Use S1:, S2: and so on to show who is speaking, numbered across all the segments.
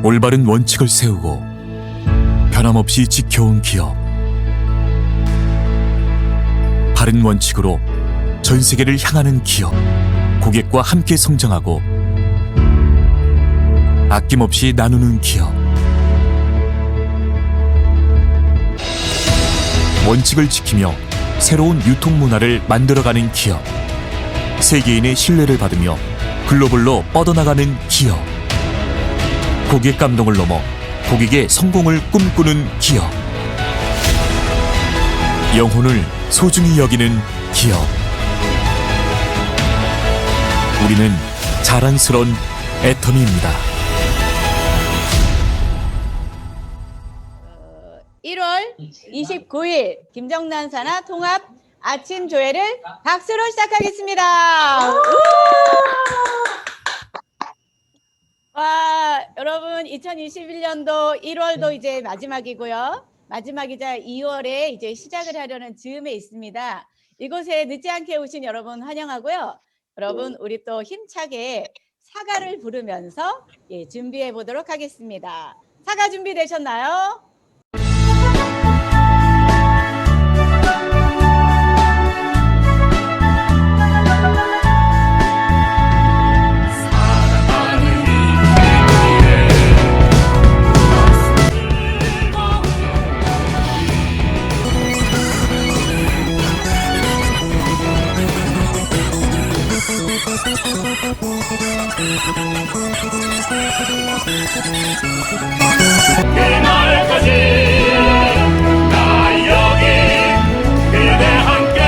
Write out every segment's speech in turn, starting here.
S1: 올바른 원칙을 세우고 변함없이 지켜온 기업. 바른 원칙으로 전 세계를 향하는 기업. 고객과 함께 성장하고 아낌없이 나누는 기업. 원칙을 지키며 새로운 유통 문화를 만들어가는 기업. 세계인의 신뢰를 받으며 글로벌로 뻗어나가는 기업. 고객 감동을 넘어 고객의 성공을 꿈꾸는 기업. 영혼을 소중히 여기는 기업. 우리는 자랑스러운 애터미입니다.
S2: 1월 29일 김정난 산하 통합 아침 조회를 박수로 시작하겠습니다. 와, 여러분 2021년도 1월도 이제 마지막이고요. 마지막이자 2월에 이제 시작을 하려는 즈음에 있습니다. 이곳에 늦지 않게 오신 여러분 환영하고요. 여러분 우리 또 힘차게 사과를 부르면서 준비해 보도록 하겠습니다. 사과 준비되셨나요?
S3: 그날까지 나 여기 그대 함께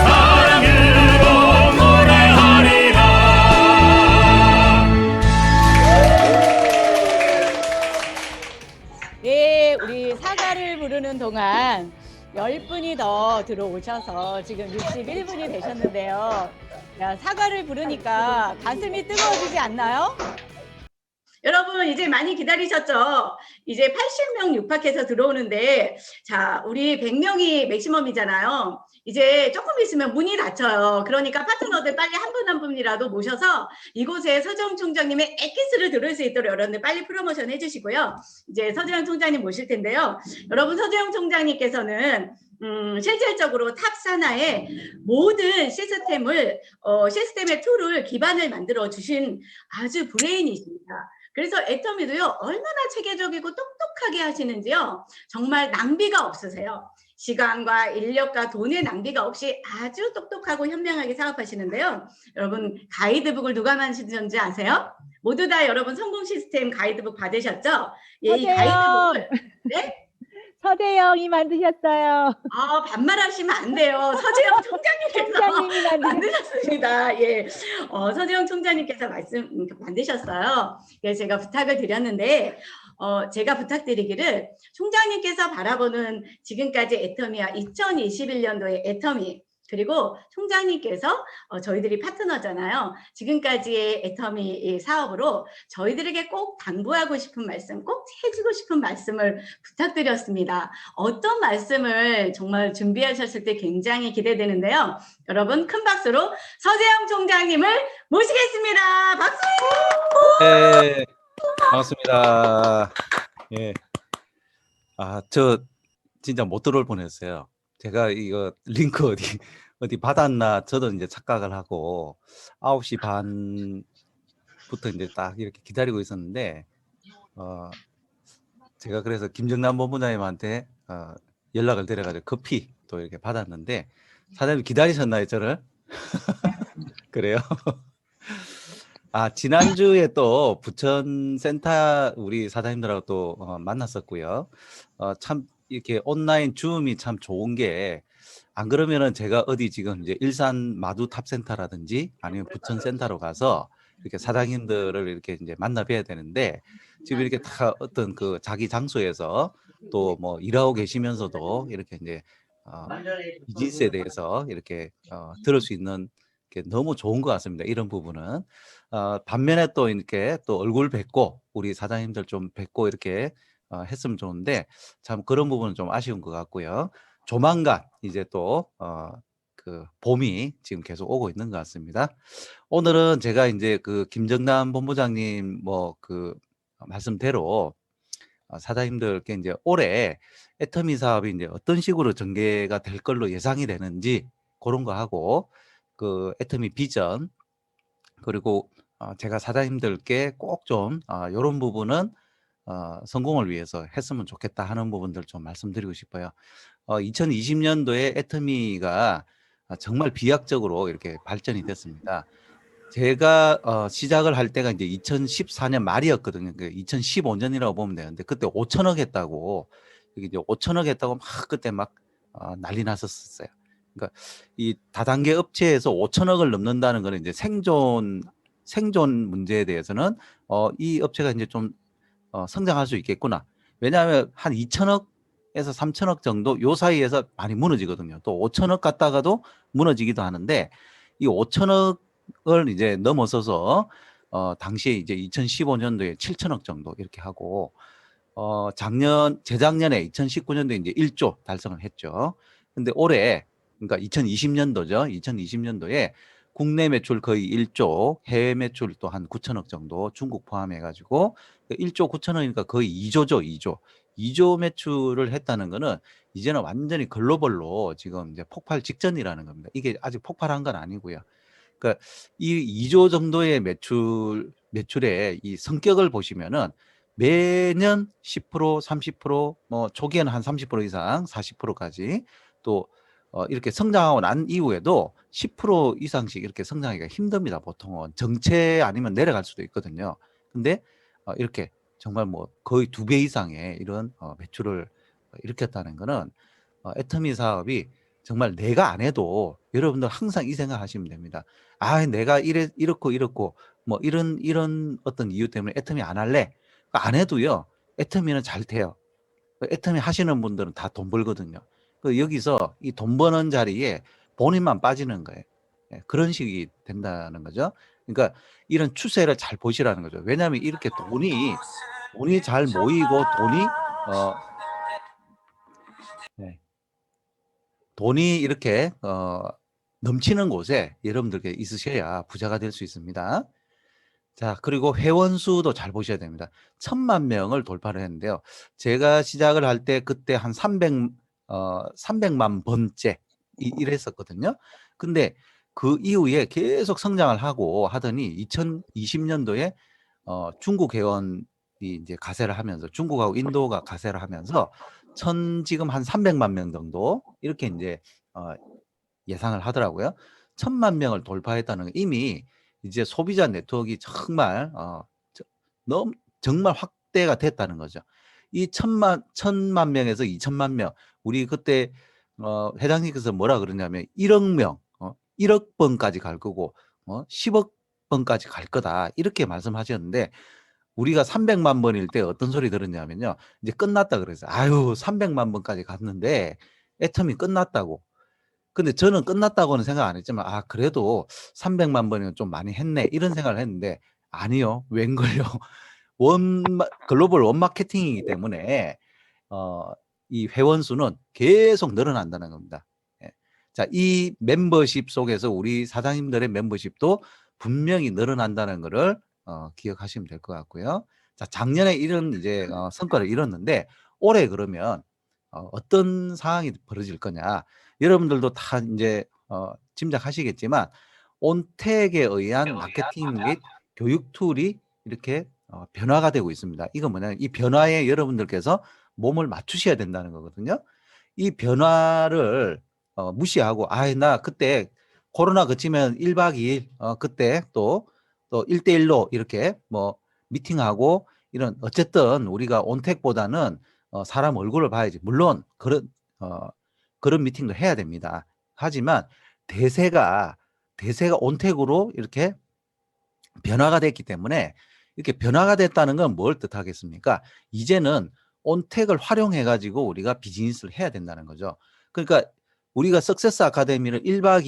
S3: 사랑으로 노래하리라.
S2: 네, 우리 사과를 부르는 동안 10분이 더 들어오셔서 지금 61분이 되셨는데요. 야, 사과를 부르니까 가슴이 뜨거워지지 않나요? 여러분 이제 많이 기다리셨죠? 이제 80명 육박해서 들어오는데 자, 우리 100명이 맥시멈이잖아요. 이제 조금 있으면 문이 닫혀요. 그러니까 파트너들 빨리 한 분 한 분이라도 모셔서 이곳에 서재영 총장님의 엑기스를 들을 수 있도록 여러분들 빨리 프로모션 해주시고요. 이제 서재영 총장님 모실 텐데요. 여러분 서재영 총장님께서는 실질적으로 탑 산하의 모든 시스템의 툴을 기반을 만들어 주신 아주 브레인이십니다. 그래서 애터미도요, 얼마나 체계적이고 똑똑하게 하시는지요. 정말 낭비가 없으세요. 시간과 인력과 돈의 낭비가 없이 아주 똑똑하고 현명하게 사업하시는데요. 여러분 가이드북을 누가 만드셨는지 아세요? 모두 다 여러분 성공 시스템 가이드북 받으셨죠? 예, 이 가이드북을 네?
S4: 서재영이 만드셨어요.
S2: 아, 반말하시면 안 돼요. 서재영 총장님께서
S4: 총장님이
S2: 만드셨습니다. 예, 서재영 총장님께서 만드셨어요. 그래서 제가 부탁을 드렸는데, 제가 부탁드리기를 총장님께서 바라보는 지금까지 애터미와 2021년도의 애터미, 그리고 총장님께서 저희들이 파트너잖아요. 지금까지의 애터미 사업으로 저희들에게 꼭 당부하고 싶은 말씀, 꼭 해주고 싶은 말씀을 부탁드렸습니다. 어떤 말씀을 정말 준비하셨을 때 굉장히 기대되는데요. 여러분 큰 박수로 서재영 총장님을 모시겠습니다. 박수!
S5: 네, 반갑습니다. 예. 저 진짜 못 들어올 뻔했어요. 제가 이거 링크 어디 받았나 저도 이제 착각을 하고 9시 반부터 이제 딱 이렇게 기다리고 있었는데 제가 그래서 김정남 본부장님한테 연락을 드려가지고 커피 또 이렇게 받았는데 사장님 기다리셨나요, 저를? 그래요? 지난주에 또 부천센터 우리 사장님들하고 또 만났었고요. 참 이렇게 온라인 줌이 참 좋은 게 안 그러면은 제가 어디 지금 이제 일산 마두 탑센터라든지 아니면 부천센터로 가서 이렇게 사장님들을 이렇게 이제 만나 뵈야 되는데 지금 이렇게 다 어떤 그 자기 장소에서 또 뭐 일하고 계시면서도 이렇게 이제 비즈니스에 대해서 이렇게 들을 수 있는 게 너무 좋은 것 같습니다. 이런 부분은. 반면에 또 이렇게 또 얼굴 뵙고 우리 사장님들 좀 뵙고 이렇게 했으면 좋은데 참 그런 부분은 좀 아쉬운 것 같고요. 조만간 이제 또 그 봄이 지금 계속 오고 있는 것 같습니다. 오늘은 제가 이제 그 김정남 본부장님 뭐 그 말씀대로 사장님들께 이제 올해 애터미 사업이 이제 어떤 식으로 전개가 될 걸로 예상이 되는지 그런 거 하고 그 애터미 비전 그리고 제가 사장님들께 꼭 좀 이런 부분은 성공을 위해서 했으면 좋겠다 하는 부분들 좀 말씀드리고 싶어요. 2020년도에 애터미가 정말 비약적으로 이렇게 발전이 됐습니다. 제가 시작을 할 때가 이제 2014년 말이었거든요. 2015년이라고 보면 되는데 그때 5천억 했다고 이게 이제 5천억 했다고 막 그때 막 난리 났었어요. 그러니까 이 다단계 업체에서 5천억을 넘는다는 거는 이제 생존 문제에 대해서는 이 업체가 이제 좀 성장할 수 있겠구나. 왜냐하면 한 2천억에서 3천억 정도 요 사이에서 많이 무너지거든요. 또 5천억 갔다가도 무너지기도 하는데 이 5천억을 이제 넘어서서 당시에 이제 2015년도에 7천억 정도 이렇게 하고 재작년에 2019년도에 이제 1조 달성을 했죠. 근데 올해 그러니까 2020년도죠. 2020년도에 국내 매출 거의 1조, 해외 매출 또 한 9천억 정도 중국 포함해 가지고 1조 9천억이니까 거의 2조죠, 2조. 2조 매출을 했다는 거는 이제는 완전히 글로벌로 지금 이제 폭발 직전이라는 겁니다. 이게 아직 폭발한 건 아니고요. 그러니까 이 2조 정도의 매출의 이 성격을 보시면은 매년 10%, 30%뭐 초기에는 한 30% 이상, 40%까지 또 이렇게 성장하고 난 이후에도 10% 이상씩 이렇게 성장하기가 힘듭니다. 보통은 정체 아니면 내려갈 수도 있거든요. 근데 이렇게 정말 뭐 거의 2배 이상의 이런 매출을 일으켰다는 거는 애터미 사업이 정말 내가 안 해도 여러분들 항상 이 생각 하시면 됩니다. 내가 이렇고 뭐 이런 어떤 이유 때문에 애터미 안 할래? 안 해도요. 애터미는 잘 돼요. 애터미 하시는 분들은 다 돈 벌거든요. 여기서 이 돈 버는 자리에 본인만 빠지는 거예요. 그런 식이 된다는 거죠. 그러니까 이런 추세를 잘 보시라는 거죠. 왜냐하면 이렇게 돈이 잘 모이고 돈이 이렇게 넘치는 곳에 여러분들께 있으셔야 부자가 될 수 있습니다. 자, 그리고 회원 수도 잘 보셔야 됩니다. 1,000만 명을 돌파를 했는데요. 제가 시작을 할 때 그때 한 300만 번째 이랬었거든요. 근데 그 이후에 계속 성장을 하고 하더니 2020년도에 중국 회원이 이제 가세를 하면서 중국하고 인도가 가세를 하면서 지금 한 300만 명 정도 이렇게 이제 예상을 하더라고요. 1,000만 명을 돌파했다는 건 이미 이제 소비자 네트워크가 정말 정말 확대가 됐다는 거죠. 이 1,000만 명에서 2천만 명, 우리 그때 회장님께서 뭐라 그러냐면 1억 명, 1억 번까지 갈 거고 10억 번까지 갈 거다 이렇게 말씀하셨는데 우리가 300만 번일 때 어떤 소리 들었냐면요. 이제 끝났다 그랬어요. 300만 번까지 갔는데 애터미 끝났다고. 근데 저는 끝났다고는 생각 안 했지만 그래도 300만 번이면 좀 많이 했네 이런 생각을 했는데 아니요. 웬걸요. 글로벌 원마케팅이기 때문에 이 회원 수는 계속 늘어난다는 겁니다. 자, 이 멤버십 속에서 우리 사장님들의 멤버십도 분명히 늘어난다는 것을 기억하시면 될 것 같고요. 자, 작년에 이런 이제 성과를 이뤘는데 올해 그러면 어떤 상황이 벌어질 거냐? 여러분들도 다 이제 짐작하시겠지만 온택에 의한 마케팅 및 교육 툴이 이렇게 변화가 되고 있습니다. 이건 뭐냐면 이 변화에 여러분들께서 몸을 맞추셔야 된다는 거거든요. 이 변화를 무시하고 나 그때 코로나 그치면 1박 2일 그때 또 1대1로 이렇게 뭐 미팅하고 이런 어쨌든 우리가 온택보다는 사람 얼굴을 봐야지. 물론 그런 미팅도 해야 됩니다. 하지만 대세가 온택으로 이렇게 변화가 됐기 때문에 이렇게 변화가 됐다는 건 뭘 뜻하겠습니까? 이제는 온택을 활용해 가지고 우리가 비즈니스를 해야 된다는 거죠. 그러니까 우리가 석세스 아카데미를 1박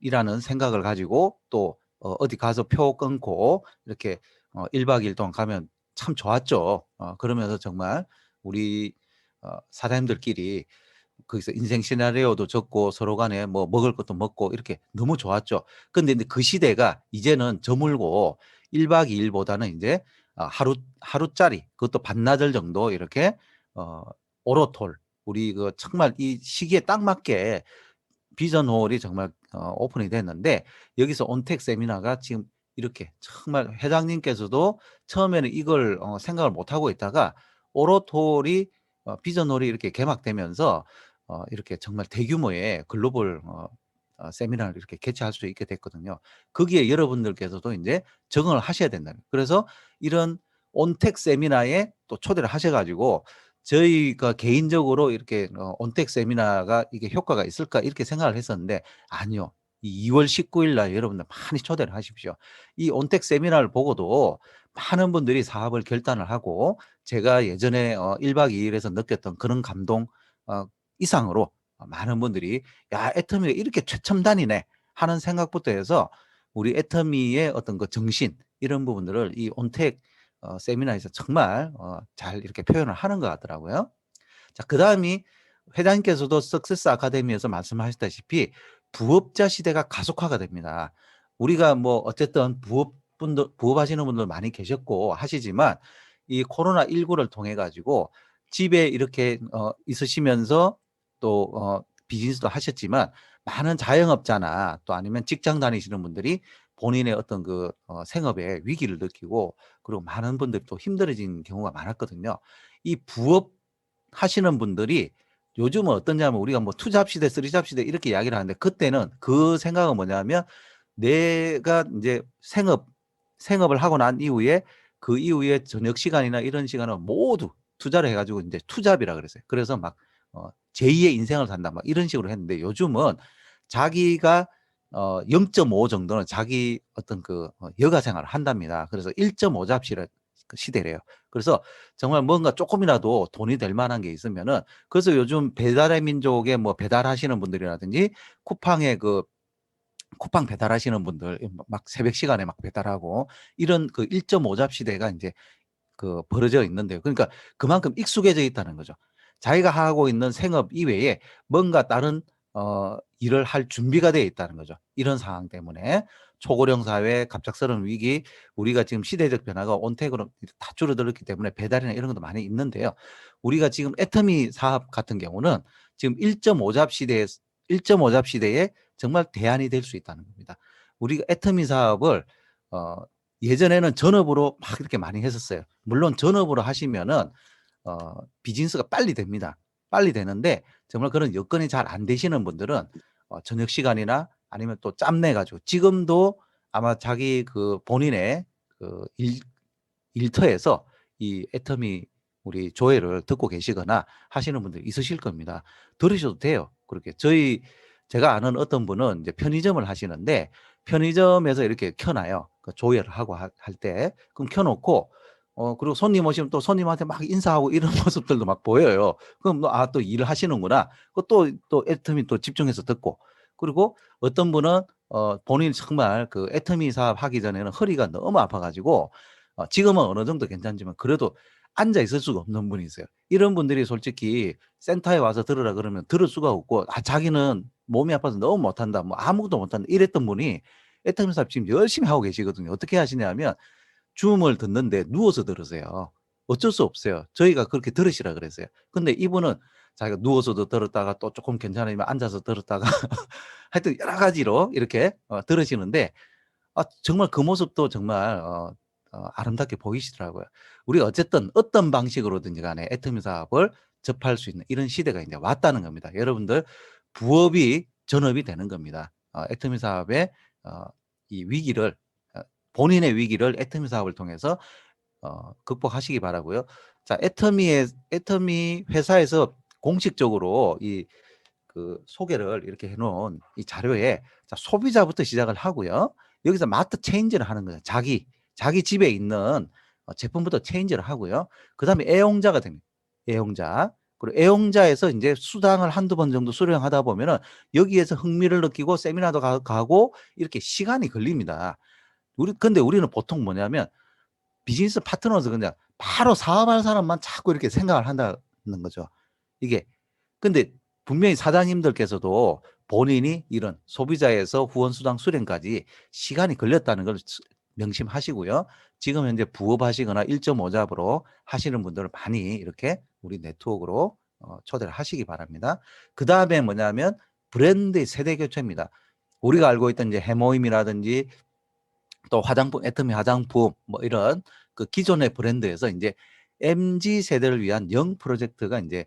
S5: 2일이라는 생각을 가지고 또 어디 가서 표 끊고 이렇게 1박 2일 동안 가면 참 좋았죠. 그러면서 정말 우리 사장님들끼리 거기서 인생 시나리오도 적고 서로 간에 뭐 먹을 것도 먹고 이렇게 너무 좋았죠. 근데 그 시대가 이제는 저물고 1박 2일보다는 이제 하루짜리 그것도 반나절 정도 이렇게 오로톨 우리 그 정말 이 시기에 딱 맞게 비전홀이 정말 오픈이 됐는데 여기서 온택 세미나가 지금 이렇게 정말 회장님께서도 처음에는 이걸 생각을 못 하고 있다가 오로톨이 비전홀이 이렇게 개막되면서 이렇게 정말 대규모의 글로벌 세미나를 이렇게 개최할 수 있게 됐거든요. 거기에 여러분들께서도 이제 적응을 하셔야 된다는 거예요. 그래서 이런 온택 세미나에 또 초대를 하셔가지고 저희가 개인적으로 이렇게 온택 세미나가 이게 효과가 있을까 이렇게 생각을 했었는데 아니요. 이 2월 19일 날 여러분들 많이 초대를 하십시오. 이 온택 세미나를 보고도 많은 분들이 사업을 결단을 하고 제가 예전에 1박 2일에서 느꼈던 그런 감동 이상으로 많은 분들이 야 애터미가 이렇게 최첨단이네 하는 생각부터 해서 우리 애터미의 어떤 그 정신 이런 부분들을 이 온택 세미나에서 정말 잘 이렇게 표현을 하는 것 같더라고요. 자, 그 다음이 회장님께서도 석세스 아카데미에서 말씀하셨다시피 부업자 시대가 가속화가 됩니다. 우리가 뭐 어쨌든 부업하시는 분들 많이 계셨고 하시지만 이 코로나19를 통해 가지고 집에 이렇게 있으시면서 또 비즈니스도 하셨지만 많은 자영업자나 또 아니면 직장 다니시는 분들이 본인의 어떤 그 생업에 위기를 느끼고 그리고 많은 분들이 또 힘들어진 경우가 많았거든요. 이 부업 하시는 분들이 요즘은 어떠냐면 우리가 뭐 투잡 시대, 쓰리잡 시대 이렇게 이야기를 하는데 그때는 그 생각은 뭐냐면 내가 이제 생업을 하고 난 이후에 그 이후에 저녁 시간이나 이런 시간은 모두 투자를 해가지고 이제 투잡이라 그랬어요. 그래서 막 제2의 인생을 산다 막 이런 식으로 했는데 요즘은 자기가 0.5 정도는 자기 어떤 그 여가 생활을 한답니다. 그래서 1.5잡 시대래요. 그래서 정말 뭔가 조금이라도 돈이 될 만한 게 있으면은 그래서 요즘 배달의 민족에 뭐 배달하시는 분들이라든지 쿠팡 배달하시는 분들 막 새벽 시간에 막 배달하고 이런 그 1.5잡 시대가 이제 그 벌어져 있는데요. 그러니까 그만큼 익숙해져 있다는 거죠. 자기가 하고 있는 생업 이외에 뭔가 다른 일을 할 준비가 되어 있다는 거죠. 이런 상황 때문에 초고령 사회, 갑작스러운 위기, 우리가 지금 시대적 변화가 온택으로 다 줄어들었기 때문에 배달이나 이런 것도 많이 있는데요. 우리가 지금 애터미 사업 같은 경우는 지금 1.5잡 시대에 정말 대안이 될 수 있다는 겁니다. 우리가 애터미 사업을 예전에는 전업으로 막 이렇게 많이 했었어요. 물론 전업으로 하시면은 비즈니스가 빨리 됩니다. 빨리 되는데 정말 그런 여건이 잘 안 되시는 분들은 저녁 시간이나 아니면 또 짬내 가지고 지금도 아마 자기 그 본인의 그 일터에서 이 애터미 우리 조회를 듣고 계시거나 하시는 분들 있으실 겁니다. 들으셔도 돼요. 그렇게 제가 아는 어떤 분은 이제 편의점을 하시는데 편의점에서 이렇게 켜놔요. 그 조회를 하고 할 때 그럼 켜놓고 그리고 손님 오시면 또 손님한테 막 인사하고 이런 모습들도 막 보여요. 그럼 또 일을 하시는구나. 또 애터미 또 집중해서 듣고 그리고 어떤 분은 본인이 정말 그 애터미 사업 하기 전에는 허리가 너무 아파가지고 지금은 어느 정도 괜찮지만 그래도 앉아 있을 수가 없는 분이 있어요. 이런 분들이 솔직히 센터에 와서 들으라 그러면 들을 수가 없고 자기는 몸이 아파서 너무 못한다. 뭐 아무것도 못한다. 이랬던 분이 애터미 사업 지금 열심히 하고 계시거든요. 어떻게 하시냐면 줌을 듣는데 누워서 들으세요. 어쩔 수 없어요. 저희가 그렇게 들으시라 그랬어요. 근데 이분은 자기가 누워서도 들었다가 또 조금 괜찮으면 앉아서 들었다가 하여튼 여러 가지로 이렇게 들으시는데 정말 그 모습도 정말 아름답게 보이시더라고요. 우리가 어쨌든 어떤 방식으로든지 간에 애터미 사업을 접할 수 있는 이런 시대가 이제 왔다는 겁니다. 여러분들 부업이 전업이 되는 겁니다. 애터미 사업의 이 위기를 본인의 위기를 애터미 사업을 통해서 극복하시기 바라고요. 자, 애터미 회사에서 공식적으로 그 소개를 이렇게 해놓은 이 자료에 자, 소비자부터 시작을 하고요. 여기서 마트 체인지를 하는 거예요. 자기 집에 있는 제품부터 체인지를 하고요. 그 다음에 애용자가 됩니다. 애용자. 그리고 애용자에서 이제 수당을 한두 번 정도 수령하다 보면은 여기에서 흥미를 느끼고 세미나도 가고 이렇게 시간이 걸립니다. 근데 우리는 보통 뭐냐면 비즈니스 파트너에서 그냥 바로 사업할 사람만 자꾸 이렇게 생각을 한다는 거죠. 이게 근데 분명히 사장님들께서도 본인이 이런 소비자에서 후원수당 수령까지 시간이 걸렸다는 걸 명심하시고요. 지금 현재 부업하시거나 1.5잡으로 하시는 분들을 많이 이렇게 우리 네트워크로 초대를 하시기 바랍니다. 그 다음에 뭐냐면 브랜드의 세대 교체입니다. 우리가 알고 있던 이제 해모임이라든지 또 화장품, 애터미 화장품 뭐 이런 그 기존의 브랜드에서 이제 MZ 세대를 위한 영 프로젝트가 이제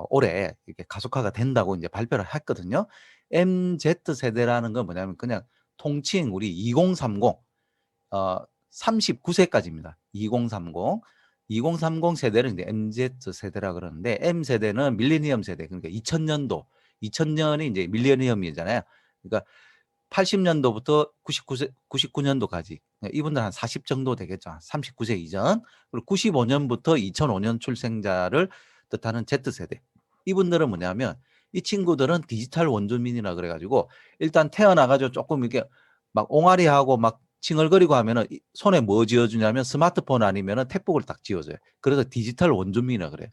S5: 올해 이렇게 가속화가 된다고 이제 발표를 했거든요. MZ 세대라는 건 뭐냐면 그냥 통칭 우리 2030 39세까지입니다. 2030. 2030 세대는 이제 MZ 세대라 그러는데 M 세대는 밀레니엄 세대. 그러니까 2000년도, 2000년이 이제 밀레니엄이잖아요. 그러니까 80년도부터 99년도까지 이분들 한 40 정도 되겠죠. 39세 이전. 그리고 95년부터 2005년 출생자를 뜻하는 Z세대. 이분들은 뭐냐면 이 친구들은 디지털 원주민이라 그래가지고 일단 태어나가지고 조금 이렇게 막 옹알이하고 막 칭얼거리고 하면은 손에 뭐 쥐어주냐면 스마트폰 아니면은 탭북을 딱 쥐어줘요. 그래서 디지털 원주민이라 그래요.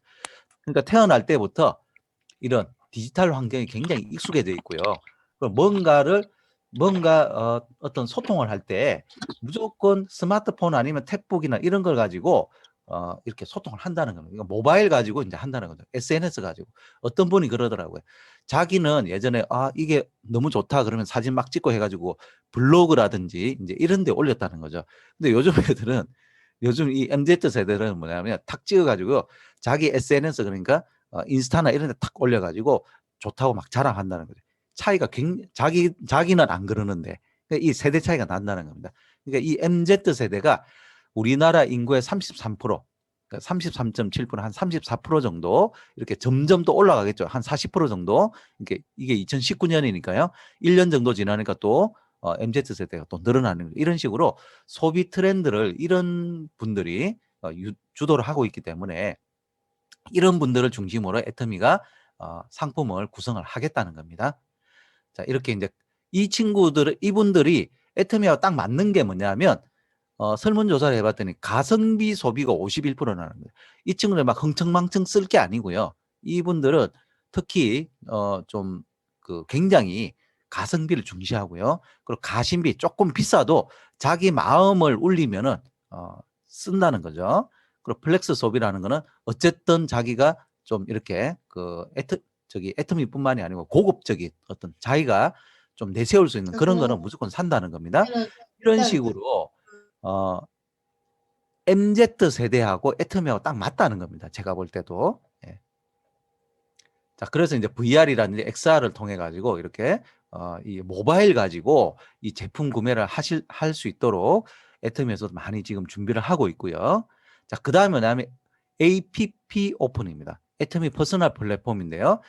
S5: 그러니까 태어날 때부터 이런 디지털 환경이 굉장히 익숙해져 있고요. 뭔가 어떤 소통을 할 때 무조건 스마트폰 아니면 탭북이나 이런 걸 가지고 이렇게 소통을 한다는 겁니다. 그러니까 모바일 가지고 이제 한다는 거죠. SNS 가지고. 어떤 분이 그러더라고요. 자기는 예전에 이게 너무 좋다 그러면 사진 막 찍고 해가지고 블로그라든지 이제 이런 데 올렸다는 거죠. 근데 요즘 애들은 요즘 이 MZ 세대는 뭐냐면 탁 찍어가지고 자기 SNS 그러니까 인스타나 이런 데 탁 올려가지고 좋다고 막 자랑한다는 거죠. 차이가 자기는 안 그러는데 이 세대 차이가 난다는 겁니다. 그러니까 이 MZ 세대가 우리나라 인구의 33%, 그러니까 33.7%, 한 34% 정도 이렇게 점점 또 올라가겠죠. 한 40% 정도. 이게 2019년이니까요. 1년 정도 지나니까 또 MZ 세대가 또 늘어나는 거예요. 이런 식으로 소비 트렌드를 이런 분들이 주도를 하고 있기 때문에 이런 분들을 중심으로 애터미가 상품을 구성을 하겠다는 겁니다. 자, 이렇게 이제 이분들이 애터미하고 딱 맞는 게 뭐냐면 설문조사를 해봤더니 가성비 소비가 51%라는 거예요. 이 친구들 막 흥청망청 쓸 게 아니고요. 이분들은 특히 좀 굉장히 가성비를 중시하고요. 그리고 가심비 조금 비싸도 자기 마음을 울리면은 쓴다는 거죠. 그리고 플렉스 소비라는 거는 어쨌든 자기가 좀 이렇게 애터미뿐만이 아니고 고급적인 어떤 자기가 좀 내세울 수 있는 그런 거는 무조건 산다는 겁니다. 이런 식으로 MZ 세대하고 애터미하고 딱 맞다는 겁니다. 제가 볼 때도. 예. 자, 그래서 이제 VR이라든지 XR을 통해 가지고 이렇게 이 모바일 가지고 이 제품 구매를 할 수 있도록 애터미에서도 많이 지금 준비를 하고 있고요. 자, 그 다음에 뭐냐면 APP 오픈입니다. 애터미 퍼스널 플랫폼인데요.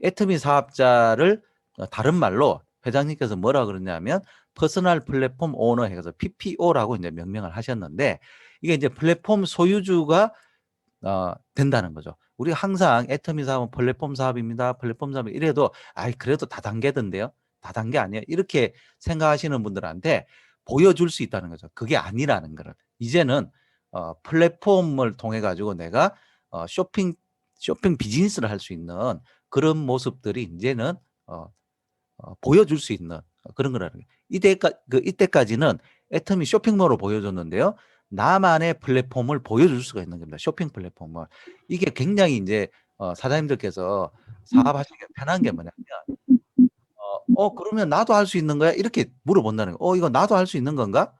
S5: 애터미 사업자를 다른 말로 회장님께서 뭐라 그러냐면 퍼스널 플랫폼 오너 해서 PPO라고 이제 명명을 하셨는데 이게 이제 플랫폼 소유주가 된다는 거죠. 우리가 항상 애터미 사업은 플랫폼 사업입니다. 플랫폼 사업 이래도 그래도 다단계던데요. 다단계 아니에요. 이렇게 생각하시는 분들한테 보여줄 수 있다는 거죠. 그게 아니라는 거를. 이제는 플랫폼을 통해 가지고 내가 쇼핑 비즈니스를 할 수 있는 그런 모습들이 이제는 보여줄 수 있는 그런 거라는 거예요. 이때까지는 애터미 쇼핑몰로 보여줬는데요. 나만의 플랫폼을 보여줄 수가 있는 겁니다. 쇼핑 플랫폼을. 이게 굉장히 이제 사장님들께서 사업하시기 편한 게 뭐냐면 그러면 나도 할 수 있는 거야? 이렇게 물어본다는 거예요. 이거 나도 할 수 있는 건가?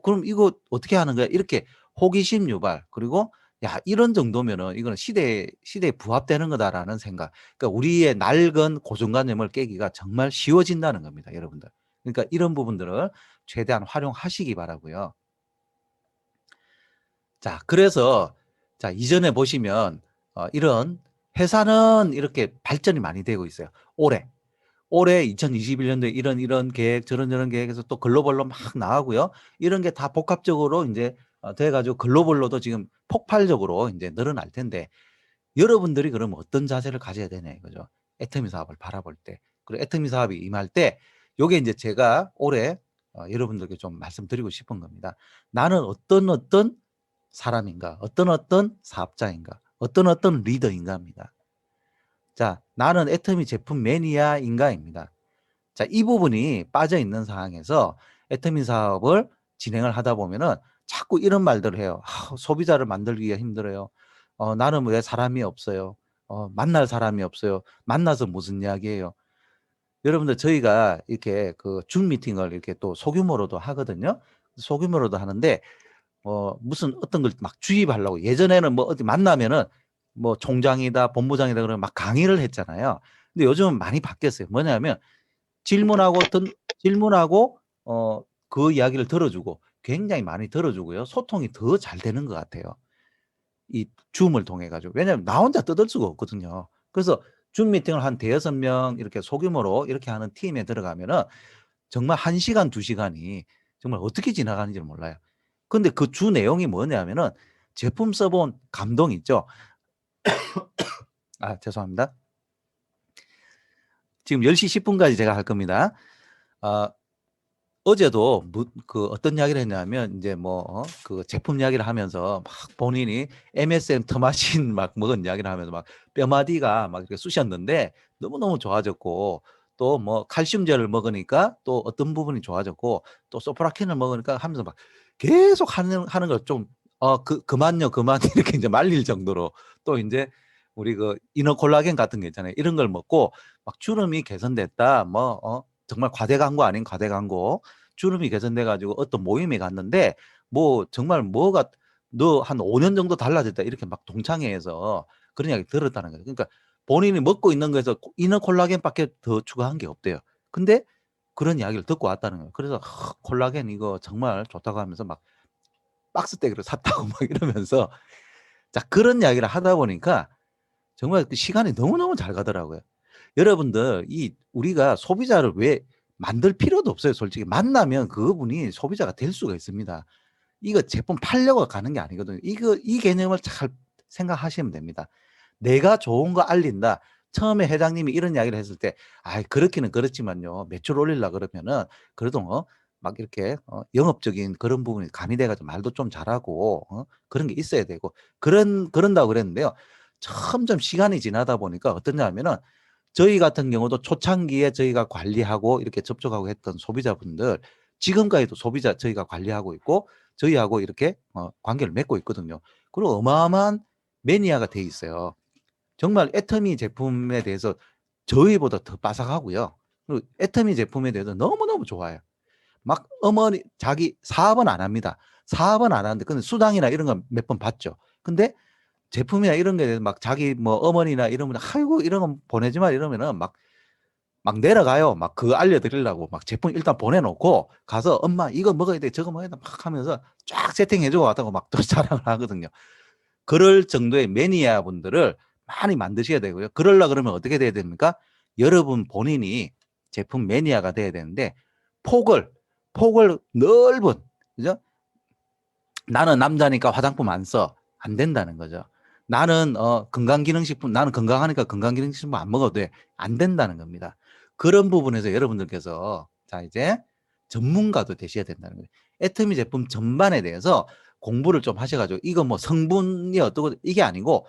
S5: 그럼 이거 어떻게 하는 거야? 이렇게 호기심 유발. 그리고 야, 이런 정도면은 이거는 시대에 부합되는 거다라는 생각. 그러니까 우리의 낡은 고정관념을 깨기가 정말 쉬워진다는 겁니다, 여러분들. 그러니까 이런 부분들을 최대한 활용하시기 바라고요. 자, 그래서 자, 이전에 보시면 이런 회사는 이렇게 발전이 많이 되고 있어요. 올해 2021년도에 이런 계획, 저런 계획에서 또 글로벌로 막 나가고요. 이런 게 다 복합적으로 이제 돼가지고 글로벌로도 지금 폭발적으로 이제 늘어날 텐데 여러분들이 그러면 어떤 자세를 가져야 되냐 이거죠. 애터미 사업을 바라볼 때. 그리고 애터미 사업이 임할 때 요게 이제 제가 올해 여러분들께 좀 말씀드리고 싶은 겁니다. 나는 어떤 사람인가, 어떤 사업자인가, 어떤 리더인가입니다. 자, 나는 애터미 제품 매니아인가입니다. 자, 이 부분이 빠져 있는 상황에서 애터미 사업을 진행을 하다 보면은 자꾸 이런 말들을 해요. 소비자를 만들기가 힘들어요. 나는 왜 사람이 없어요. 만날 사람이 없어요. 만나서 무슨 이야기예요. 여러분들 저희가 이렇게 그 줌 미팅을 이렇게 또 소규모로도 하거든요. 소규모로도 하는데 무슨 어떤 걸 막 주입하려고 예전에는 뭐 어디 만나면은 뭐 총장이다 본부장이다 그러면 막 강의를 했잖아요. 근데 요즘은 많이 바뀌었어요. 뭐냐면 질문하고 그 이야기를 들어주고 굉장히 많이 들어주고요. 소통이 더 잘 되는 것 같아요. 이 줌을 통해 가지고. 왜냐하면 나 혼자 떠들 수가 없거든요. 그래서 줌 미팅을 한 대여섯 명 이렇게 소규모로 이렇게 하는 팀에 들어가면은 정말 1시간, 2시간이 정말 어떻게 지나가는지 몰라요. 근데 그 주 내용이 뭐냐면은 제품 써본 감동 있죠. 죄송합니다. 지금 10시 10분까지 제가 할 겁니다. 어제도 그 어떤 이야기를 했냐면 이제 그 제품 이야기를 하면서 막 본인이 MSM 터마신 막 먹은 이야기를 하면서 막 뼈마디가 막 이렇게 쑤셨는데 너무너무 좋아졌고 또 뭐 칼슘제를 먹으니까 또 어떤 부분이 좋아졌고 또 소프라킨을 먹으니까 하면서 막 계속 하는 걸 좀 그만요 그만 이렇게 이제 말릴 정도로 또 이제 우리 그 이너 콜라겐 같은 게 있잖아요. 이런 걸 먹고 막 주름이 개선됐다. 정말 과대 광고 아닌 과대 광고. 주름이 개선돼 가지고 어떤 모임에 갔는데 뭐 정말 뭐가 너 한 5년 정도 달라졌다 이렇게 막 동창회에서 그런 이야기 들었다는 거예요. 그러니까 본인이 먹고 있는 거에서 이너 콜라겐밖에 더 추가한 게 없대요. 근데 그런 이야기를 듣고 왔다는 거예요. 그래서 콜라겐 이거 정말 좋다고 하면서 막 박스떼기를 샀다고 막 이러면서 자 그런 이야기를 하다 보니까 정말 그 시간이 너무너무 잘 가더라고요. 여러분들 우리가 소비자를 왜 만들 필요도 없어요. 솔직히 만나면 그분이 소비자가 될 수가 있습니다. 이거 제품 팔려고 가는 게 아니거든요. 이 개념을 잘 생각하시면 됩니다. 내가 좋은 거 알린다. 처음에 회장님이 이런 이야기를 했을 때 그렇기는 그렇지만요. 매출 올리려 그러면은 그래도 막 이렇게 영업적인 그런 부분이 가미돼 가지고 말도 좀 잘하고 그런 게 있어야 되고 그런다고 그랬는데요. 점점 시간이 지나다 보니까 어떠냐면은 저희 같은 경우도 초창기에 저희가 관리하고 이렇게 접촉하고 했던 소비자분들 지금까지도 소비자 저희가 관리하고 있고 저희하고 이렇게 관계를 맺고 있거든요. 그리고 어마어마한 매니아가 돼 있어요. 정말 애터미 제품에 대해서 저희보다 더 빠삭하고요. 그리고 애터미 제품에 대해서 너무너무 좋아요. 막 어머니 자기 사업은 안 합니다. 사업은 안 하는데 근데 수당이나 이런 건 몇 번 받죠. 근데 제품이나 이런 거에 대해서 막 자기 뭐 어머니나 이러면 아이고 이런 거 보내지 마 이러면은 막 내려가요. 막 그거 알려드리려고 막 제품 일단 보내놓고 가서 엄마 이거 먹어야 돼 저거 먹어야 돼 막 하면서 쫙 세팅해주고 왔다고 막 또 자랑을 하거든요. 그럴 정도의 매니아 분들을 많이 만드셔야 되고요. 그러려 그러면 어떻게 돼야 됩니까? 여러분 본인이 제품 매니아가 돼야 되는데 폭을 넓은 그죠? 나는 남자니까 화장품 안 써. 안 된다는 거죠. 나는 건강기능식품 나는 건강하니까 건강기능식품 안 먹어도 돼. 안 된다는 겁니다. 그런 부분에서 여러분들께서 자 이제 전문가도 되셔야 된다는 거예요. 애터미 제품 전반에 대해서 공부를 좀 하셔가지고 이거 뭐 성분이 어떻고 이게 아니고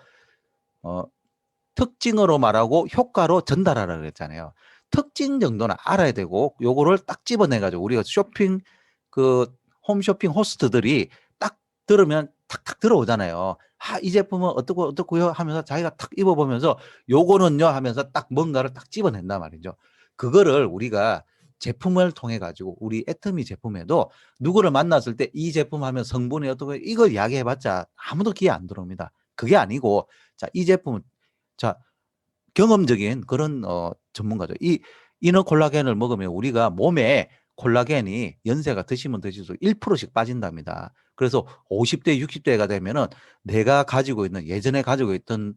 S5: 특징으로 말하고 효과로 전달하라 그랬잖아요. 특징 정도는 알아야 되고 요거를 딱 집어내가지고 우리가 홈쇼핑 호스트들이 딱 들으면 탁탁 들어오잖아요. 이 제품은 어떻고요 하면서 자기가 탁 입어보면서 요거는요 하면서 딱 뭔가를 딱 집어낸단 말이죠. 그거를 우리가 제품을 통해 가지고 우리 애터미 제품에도 누구를 만났을 때 이 제품 하면 성분이 어떻고 이걸 이야기해봤자 아무도 귀에 안 들어옵니다. 그게 아니고 자 이 제품은 자 경험적인 그런 전문가죠. 이 이너 콜라겐을 먹으면 우리가 몸에 콜라겐이 연세가 드시면 드실수록 1%씩 빠진답니다. 그래서 50대, 60대가 되면은 내가 가지고 있는 예전에 가지고 있던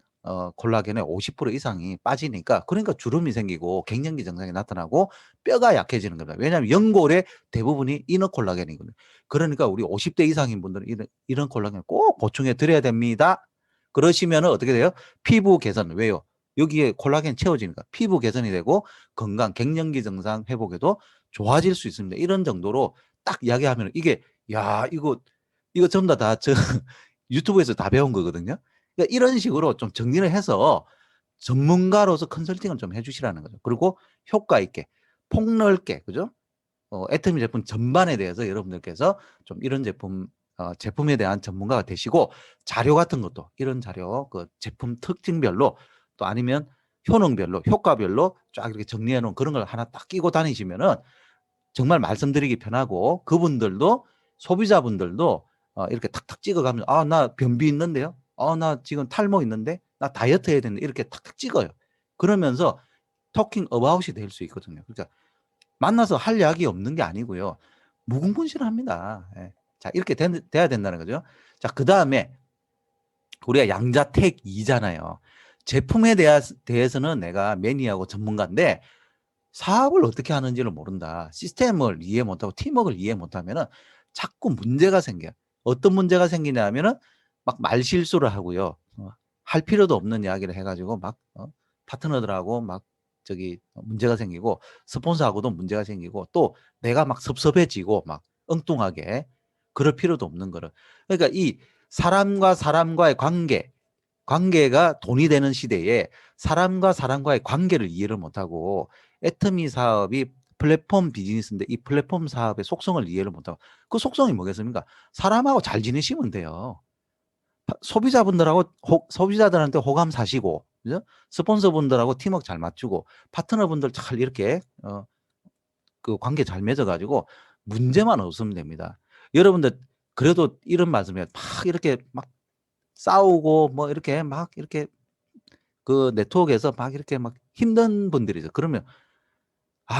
S5: 콜라겐의 50% 이상이 빠지니까 그러니까 주름이 생기고 갱년기 증상이 나타나고 뼈가 약해지는 겁니다. 왜냐하면 연골의 대부분이 이너 콜라겐이거든요. 그러니까 우리 50대 이상인 분들은 이런 콜라겐을 꼭 보충해 드려야 됩니다. 그러시면은 어떻게 돼요? 피부 개선. 왜요? 여기에 콜라겐 채워지니까 피부 개선이 되고 건강, 갱년기 증상 회복에도 좋아질 수 있습니다. 이런 정도로 딱 이야기하면 이게 이거 전부 다 저 유튜브에서 다 배운 거거든요. 그러니까 이런 식으로 좀 정리를 해서 전문가로서 컨설팅을 좀 해주시라는 거죠. 그리고 효과 있게 폭넓게 그죠? 애터미 제품 전반에 대해서 여러분들께서 좀 이런 제품에 대한 전문가가 되시고 자료 같은 것도 이런 자료 그 제품 특징별로 또 아니면 효능별로 효과별로 쫙 이렇게 정리해 놓은 그런 걸 하나 딱 끼고 다니시면은 정말 말씀드리기 편하고 그분들도 소비자분들도 이렇게 탁탁 찍어가면 아, 나 변비 있는데요. 나 지금 탈모 있는데 나 다이어트 해야 되는데 이렇게 탁탁 찍어요. 그러면서 토킹 어바웃이 될 수 있거든요. 그러니까 만나서 할 이야기 없는 게 아니고요. 무궁무진합니다. 예. 자, 이렇게 돼야 된다는 거죠. 자, 그 다음에 우리가 양자택 2잖아요. 제품에 대해서는 내가 매니아고 전문가인데 사업을 어떻게 하는지를 모른다. 시스템을 이해 못하고 팀워크를 이해 못하면은 자꾸 문제가 생겨요. 어떤 문제가 생기냐 하면은 막 말실수를 하고요. 할 필요도 없는 이야기를 해가지고 막 파트너들하고 막 문제가 생기고 스폰서하고도 문제가 생기고 또 내가 막 섭섭해지고 막 엉뚱하게 그럴 필요도 없는 거를. 그러니까 이 사람과 사람과의 관계가 돈이 되는 시대에 사람과 사람과의 관계를 이해를 못하고 애터미 사업이 플랫폼 비즈니스인데 이 플랫폼 사업의 속성을 이해를 못하고 그 속성이 뭐겠습니까? 사람하고 잘 지내시면 돼요. 소비자들한테 호감 사시고 그죠? 스폰서분들하고 팀워크 잘 맞추고 파트너분들 잘 이렇게 그 관계 잘 맺어가지고 문제만 없으면 됩니다. 여러분들 그래도 이런 말씀이에요. 막 이렇게 막 싸우고 뭐 이렇게 막 이렇게 그 네트워크에서 막 이렇게 막 힘든 분들이죠. 그러면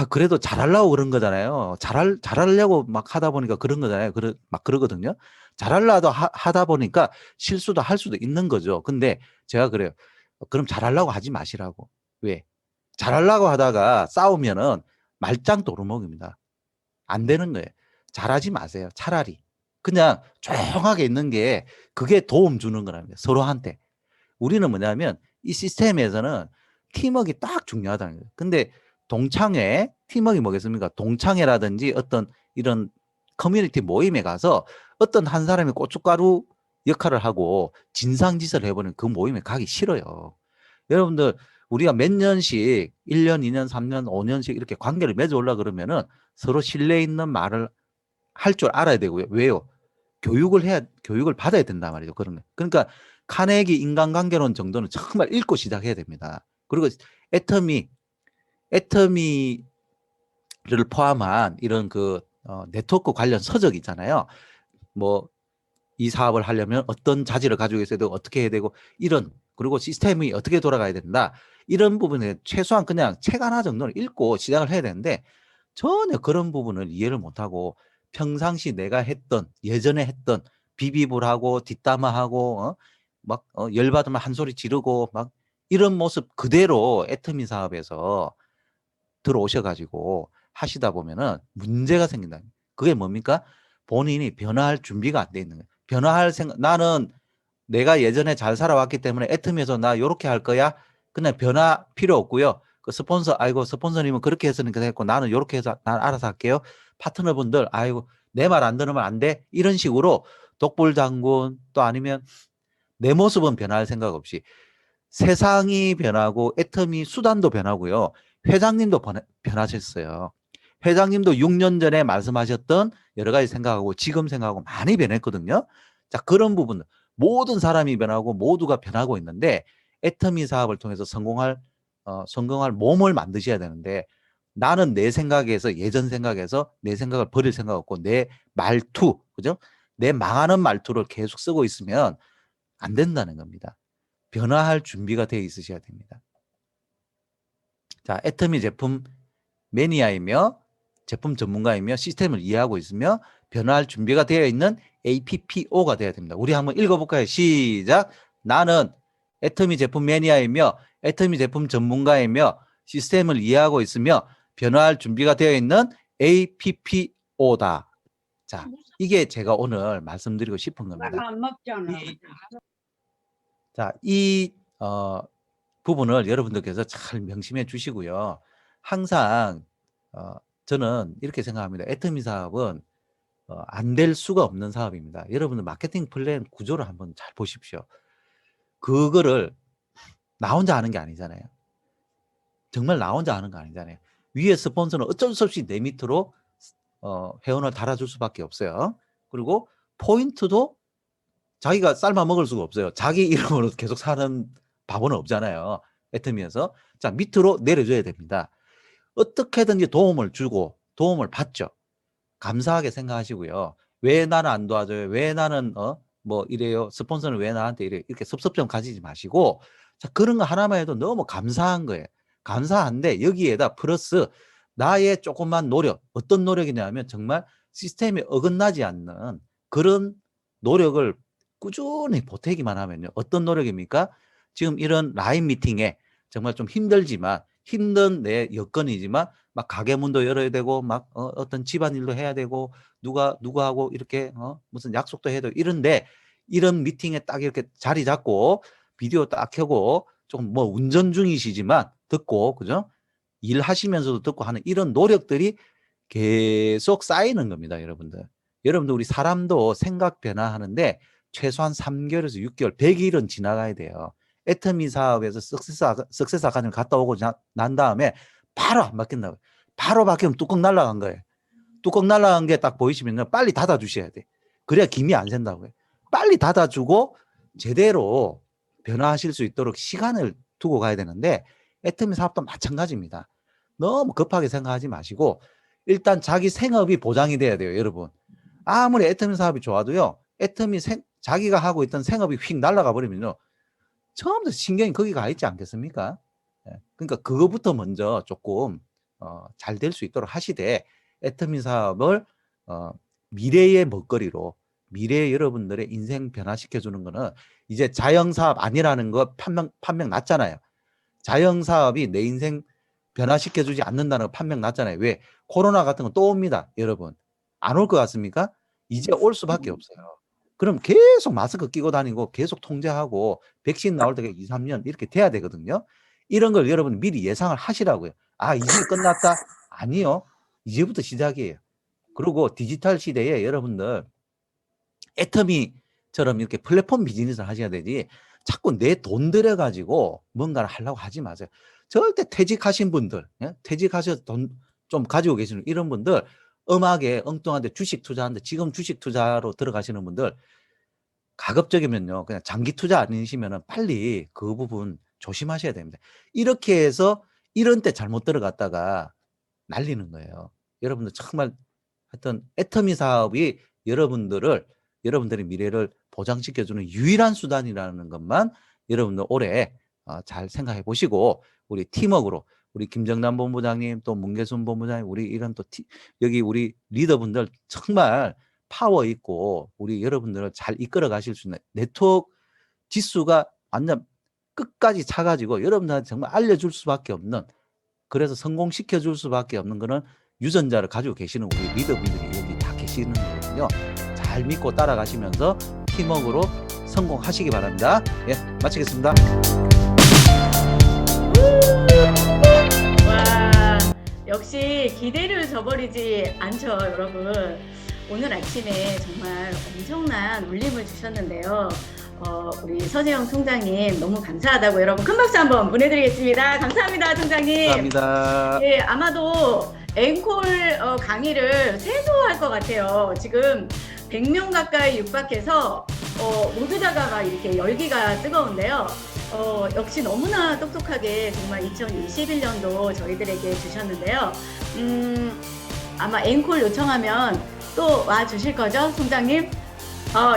S5: 그래도 잘하려고 그런 거잖아요. 잘하려고 막 하다 보니까 그런 거잖아요. 막 그러거든요. 잘하려고 하다 보니까 실수도 할 수도 있는 거죠. 근데 제가 그래요. 그럼 잘하려고 하지 마시라고. 왜? 잘하려고 하다가 싸우면은 말짱 도루묵입니다. 안 되는 거예요. 잘하지 마세요. 차라리. 그냥 조용하게 있는 게 그게 도움 주는 거랍니다. 서로한테. 우리는 뭐냐면 이 시스템에서는 팀워크가 딱 중요하다는 거예요. 근데 동창회, 팀워크가 뭐겠습니까? 동창회라든지 어떤 이런 커뮤니티 모임에 가서 어떤 한 사람이 고춧가루 역할을 하고 진상짓을 해버리는 그 모임에 가기 싫어요. 여러분들 우리가 몇 년씩 1년, 2년, 3년, 5년씩 이렇게 관계를 맺어오려고 그러면은 서로 신뢰 있는 말을 할 줄 알아야 되고요. 왜요? 교육을 받아야 된단 말이죠. 그러니까 카네기 인간관계론 정도는 정말 읽고 시작해야 됩니다. 그리고 애터미를 포함한 이런 네트워크 관련 서적 있잖아요. 뭐 이 사업을 하려면 어떤 자질을 가지고 있어야 되고 어떻게 해야 되고 그리고 시스템이 어떻게 돌아가야 된다. 이런 부분에 최소한 그냥 책 하나 정도는 읽고 시작을 해야 되는데 전혀 그런 부분을 이해를 못하고 평상시 내가 예전에 했던 비비불하고 뒷담화하고 열받으면 한 소리 지르고 막 이런 모습 그대로 애터미 사업에서 들어오셔가지고 하시다 보면은 문제가 생긴다. 그게 뭡니까? 본인이 변화할 준비가 안 돼 있는 거예요. 나는 내가 예전에 잘 살아왔기 때문에 애터미에서 나 요렇게 할 거야. 그냥 변화 필요 없고요. 그 스폰서님은 그렇게 했으니까 했고 나는 요렇게 해서 난 알아서 할게요. 파트너분들 내 말 안 들으면 안 돼. 이런 식으로 독불장군 또 아니면 내 모습은 변할 생각 없이 세상이 변하고 애터미 수단도 변하고요. 회장님도 변하셨어요. 회장님도 6년 전에 말씀하셨던 여러 가지 생각하고 지금 생각하고 많이 변했거든요. 자, 그런 부분 모든 사람이 변하고 모두가 변하고 있는데 애터미 사업을 통해서 성공할 몸을 만드셔야 되는데 나는 내 생각에서 예전 생각에서 내 생각을 버릴 생각 없고 내 말투, 그죠? 내 망하는 말투를 계속 쓰고 있으면 안 된다는 겁니다. 변화할 준비가 되어 있으셔야 됩니다. 자, 애터미 제품 매니아이며 제품 전문가이며 시스템을 이해하고 있으며 변화할 준비가 되어 있는 APPO가 되어야 됩니다. 우리 한번 읽어볼까요? 시작. 나는 애터미 제품 매니아이며 애터미 제품 전문가이며 시스템을 이해하고 있으며 변화할 준비가 되어 있는 APPO다. 자, 이게 제가 오늘 말씀드리고 싶은 겁니다.
S4: 안 먹잖아.
S5: 자, 이 부분을 여러분들께서 잘 명심해 주시고요. 항상 저는 이렇게 생각합니다. 애터미 사업은 안 될 수가 없는 사업입니다. 여러분들 마케팅 플랜 구조를 한번 잘 보십시오. 그거를 나 혼자 하는 게 아니잖아요. 정말 나 혼자 하는 거 아니잖아요. 위에 스폰서는 어쩔 수 없이 내 밑으로 회원을 달아줄 수밖에 없어요. 그리고 포인트도 자기가 삶아 먹을 수가 없어요. 자기 이름으로 계속 사는 바보는 없잖아요. 애터미에서. 자, 밑으로 내려줘야 됩니다. 어떻게든지 도움을 주고 도움을 받죠. 감사하게 생각하시고요. 왜 나는 안 도와줘요? 왜 나는 뭐 이래요? 스폰서는 왜 나한테 이래? 이렇게 섭섭점 가지지 마시고, 자, 그런 거 하나만 해도 너무 감사한 거예요. 감사한데 여기에다 플러스 나의 조그만 노력, 어떤 노력이냐면 정말 시스템에 어긋나지 않는 그런 노력을 꾸준히 보태기만 하면요. 어떤 노력입니까? 지금 이런 라인 미팅에 정말 좀 힘들지만, 힘든 내 여건이지만 막 가게 문도 열어야 되고 막 어떤 집안일도 해야 되고 누구하고 이렇게 무슨 약속도 해야 되고 이런데, 이런 미팅에 딱 이렇게 자리 잡고 비디오 딱 켜고 조금 뭐 운전 중이시지만 듣고, 그죠? 일하시면서도 듣고 하는 이런 노력들이 계속 쌓이는 겁니다, 여러분들. 여러분들 우리 사람도 생각 변화하는데 최소한 3개월에서 6개월, 100일은 지나가야 돼요. 애터미 사업에서 석세스 아카데미 갔다 오고 난 다음에 바로 안 바뀐다고요. 바로 바뀌면 뚜껑 날라간 거예요. 뚜껑 날라간 게 딱 보이시면 빨리 닫아주셔야 돼. 그래야 김이 안 샌다고요. 빨리 닫아주고 제대로 변화하실 수 있도록 시간을 두고 가야 되는데, 애터미 사업도 마찬가지입니다. 너무 급하게 생각하지 마시고 일단 자기 생업이 보장이 돼야 돼요, 여러분. 아무리 애터미 사업이 좋아도요, 애터미 자기가 하고 있던 생업이 휙 날아가 버리면요, 처음부터 신경이 거기 가 있지 않겠습니까? 그러니까 그거부터 먼저 조금 잘 될 수 있도록 하시되, 애터미 사업을 미래의 먹거리로, 미래의 여러분들의 인생 변화시켜주는 거는 이제 자영사업 아니라는 거 판명 났잖아요. 자영사업이 내 인생 변화시켜주지 않는다는 거 판명 났잖아요. 왜? 코로나 같은 거 또 옵니다, 여러분. 안 올 것 같습니까? 이제 올 수밖에 없어요. 그럼 계속 마스크 끼고 다니고 계속 통제하고 백신 나올 때가 2, 3년 이렇게 돼야 되거든요. 이런 걸 여러분 미리 예상을 하시라고요. 아, 이제 끝났다? 아니요. 이제부터 시작이에요. 그리고 디지털 시대에 여러분들 애터미처럼 이렇게 플랫폼 비즈니스를 하셔야 되지, 자꾸 내 돈 들여가지고 뭔가를 하려고 하지 마세요. 절대 퇴직하신 분들, 퇴직하셔서 돈 좀 가지고 계시는 이런 분들, 음악에 엉뚱한데 주식 투자하는데 지금 주식 투자로 들어가시는 분들, 가급적이면요 그냥 장기 투자 아니시면은 빨리 그 부분 조심하셔야 됩니다. 이렇게 해서 이런 때 잘못 들어갔다가 날리는 거예요. 여러분들 정말 하여튼 애터미 사업이 여러분들의 미래를 보장시켜주는 유일한 수단이라는 것만 여러분들 올해 잘 생각해 보시고, 우리 팀워크로 우리 김정남 본부장님, 또 문계순 본부장님, 우리 이런 또 여기 우리 리더분들 정말 파워 있고 우리 여러분들을 잘 이끌어 가실 수 있는 네트워크 지수가 완전 끝까지 차가지고 여러분들한테 정말 알려줄 수밖에 없는, 그래서 성공시켜 줄 수밖에 없는 거는 유전자를 가지고 계시는 우리 리더분들이 여기 다 계시는 거거든요. 잘 믿고 따라가시면서 팀워크로 성공하시기 바랍니다. 예, 마치겠습니다.
S2: 와, 역시 기대를 저버리지 않죠, 여러분. 오늘 아침에 정말 엄청난 울림을 주셨는데요. 우리 서재영 총장님 너무 감사하다고 여러분 큰 박수 한번 보내드리겠습니다. 감사합니다, 총장님.
S5: 감사합니다.
S2: 예, 아마도 앵콜 강의를 세소할 것 같아요. 지금 100명 가까이 육박해서 모두 다가 막 이렇게 열기가 뜨거운데요. 역시 너무나 똑똑하게 정말 2021년도 저희들에게 주셨는데요. 아마 앵콜 요청하면 또 와 주실 거죠, 총장님?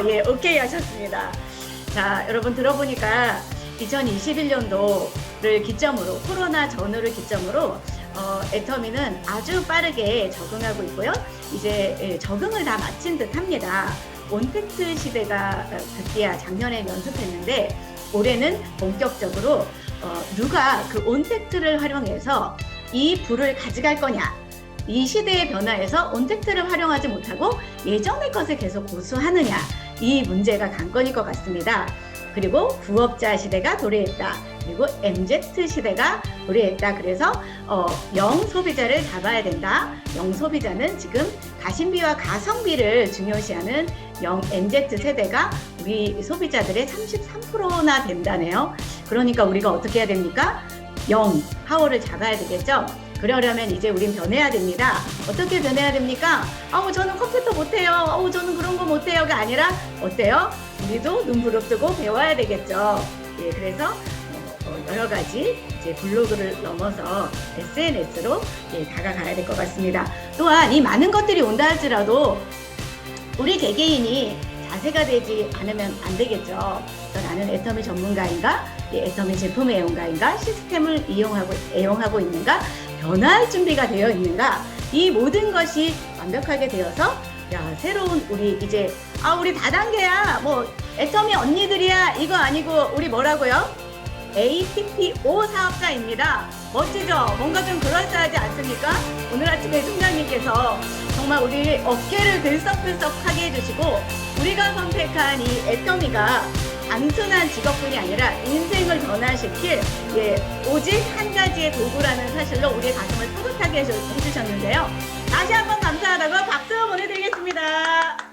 S2: 예, 오케이 하셨습니다. 자, 여러분 들어보니까 2021년도를 기점으로, 코로나 전후를 기점으로 애터미는 아주 빠르게 적응하고 있고요. 이제 적응을 다 마친 듯 합니다. 온택트 시대가 급기야 작년에 연습했는데 올해는 본격적으로 누가 그 온택트를 활용해서 이 부를 가져갈 거냐, 이 시대의 변화에서 온택트를 활용하지 못하고 예전의 것을 계속 고수하느냐, 이 문제가 관건일 것 같습니다. 그리고 부업자 시대가 도래했다. 그리고 MZ 시대가 도래했다. 그래서 영 소비자를 잡아야 된다. 영 소비자는 지금 가심비와 가성비를 중요시하는 영 MZ 세대가 우리 소비자들의 33%나 된다네요. 그러니까 우리가 어떻게 해야 됩니까? 영 파워를 잡아야 되겠죠. 그러려면 이제 우린 변해야 됩니다. 어떻게 변해야 됩니까? 아우 저는 컴퓨터 못해요. 아우 저는 그런 거 못해요가 아니라 어때요? 우리도 눈 부릅뜨고 배워야 되겠죠. 예, 그래서 여러 가지 이제 블로그를 넘어서 SNS로 다가가야 될 것 같습니다. 또한 이 많은 것들이 온다 할지라도 우리 개개인이 자세가 되지 않으면 안 되겠죠. 그래서 나는 애터미 전문가인가? 애터미 제품 애용가인가? 시스템을 애용하고 있는가? 변화할 준비가 되어 있는가? 이 모든 것이 완벽하게 되어서 새로운 우리 이제 우리 다단계야 뭐 애터미 언니들이야 이거 아니고 우리 뭐라고요? ATPO 사업자입니다. 멋지죠? 뭔가 좀 그럴싸하지 않습니까? 오늘 아침에 총장님께서 정말 우리 어깨를 들썩들썩하게 해주시고 우리가 선택한 이 애터미가 단순한 직업뿐이 아니라 인생을 변화시킬 오직 한 가지의 도구라는 사실로 우리의 가슴을 뿌듯하게 해주셨는데요. 다시 한번 감사하다고 박수 보내드리겠습니다.